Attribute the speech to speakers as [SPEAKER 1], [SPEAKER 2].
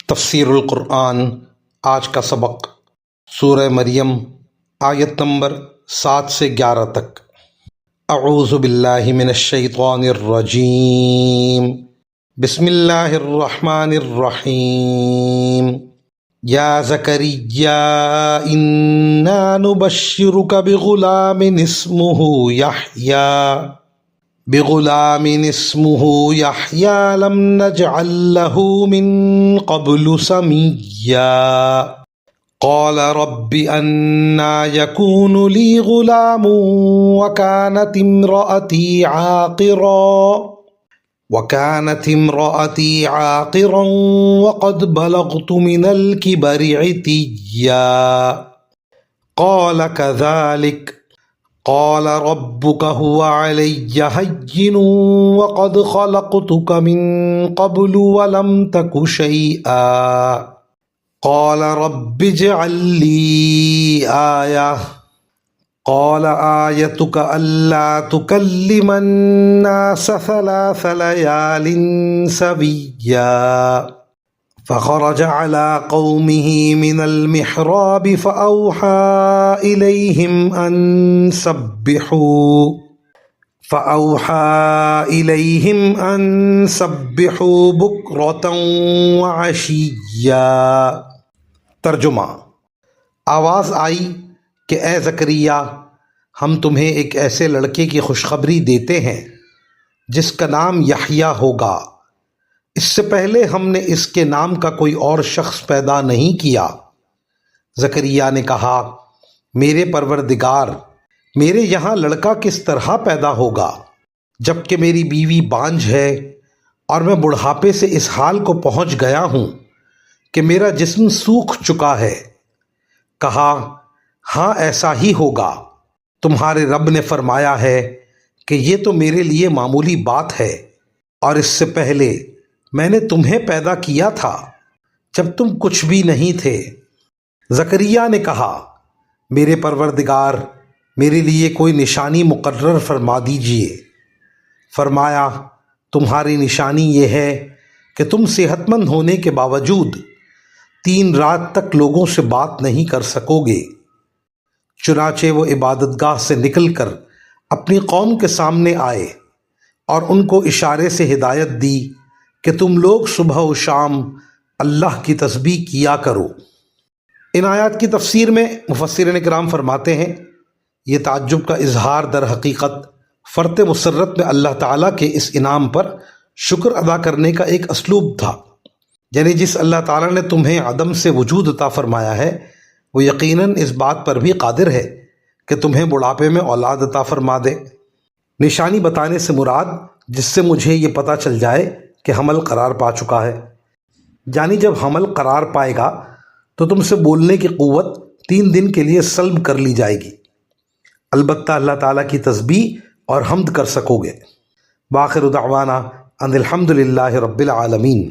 [SPEAKER 1] تفسیر القرآن آج کا سبق سورہ مریم آیت نمبر 7 سے 11 تک۔ اعوذ باللہ من الشیطان الرجیم، بسم اللہ الرحمن الرحیم۔ یا زکریا انا نبشرک بغلام اسمہ یحییٰ لم نجعل له من قبل سمیا۔ قال رب أنا يكون لي غلام وكانت امرأتي عاقرا وقد بلغت من الكبر عتيا۔ قال كذلك قال ربك هو علي هين وقد خلقتك من قبل ولم تك شيئا۔ قال رب اجعل لي آية قال آيتك ألا تكلم الناس 3 ليال سويا۔ فخرج على قومه من المحراب فأوحى إليهم أن سبحوا بكرة وعشيا۔ ترجمہ: آواز آئی کہ اے زکریا، ہم تمہیں ایک ایسے لڑکے کی خوشخبری دیتے ہیں جس کا نام یحییٰ ہوگا۔ اس سے پہلے ہم نے اس کے نام کا کوئی اور شخص پیدا نہیں کیا۔ زکریا نے کہا، میرے پروردگار، میرے یہاں لڑکا کس طرح پیدا ہوگا جبکہ میری بیوی بانجھ ہے اور میں بڑھاپے سے اس حال کو پہنچ گیا ہوں کہ میرا جسم سوکھ چکا ہے۔ کہا، ہاں ایسا ہی ہوگا، تمہارے رب نے فرمایا ہے کہ یہ تو میرے لیے معمولی بات ہے، اور اس سے پہلے میں نے تمہیں پیدا کیا تھا جب تم کچھ بھی نہیں تھے۔ زکریا نے کہا، میرے پروردگار، میرے لیے کوئی نشانی مقرر فرما دیجئے۔ فرمایا، تمہاری نشانی یہ ہے کہ تم صحت مند ہونے کے باوجود 3 رات تک لوگوں سے بات نہیں کر سکو گے۔ چنانچہ وہ عبادت گاہ سے نکل کر اپنی قوم کے سامنے آئے اور ان کو اشارے سے ہدایت دی کہ تم لوگ صبح و شام اللہ کی تسبیح کیا کرو۔ ان آیات کی تفسیر میں مفسرین کرام فرماتے ہیں، یہ تعجب کا اظہار در حقیقت فرط مسرت میں اللہ تعالیٰ کے اس انعام پر شکر ادا کرنے کا ایک اسلوب تھا۔ یعنی جس اللہ تعالیٰ نے تمہیں عدم سے وجود عطا فرمایا ہے، وہ یقیناً اس بات پر بھی قادر ہے کہ تمہیں بڑھاپے میں اولاد عطا فرما دے۔ نشانی بتانے سے مراد جس سے مجھے یہ پتہ چل جائے کہ حمل قرار پا چکا ہے، یعنی جب حمل قرار پائے گا تو تم سے بولنے کی قوت 3 دن کے لیے سلب کر لی جائے گی، البتہ اللہ تعالیٰ کی تسبیح اور حمد کر سکو گے۔ وآخر دعوانا ان الحمد للہ رب العالمین۔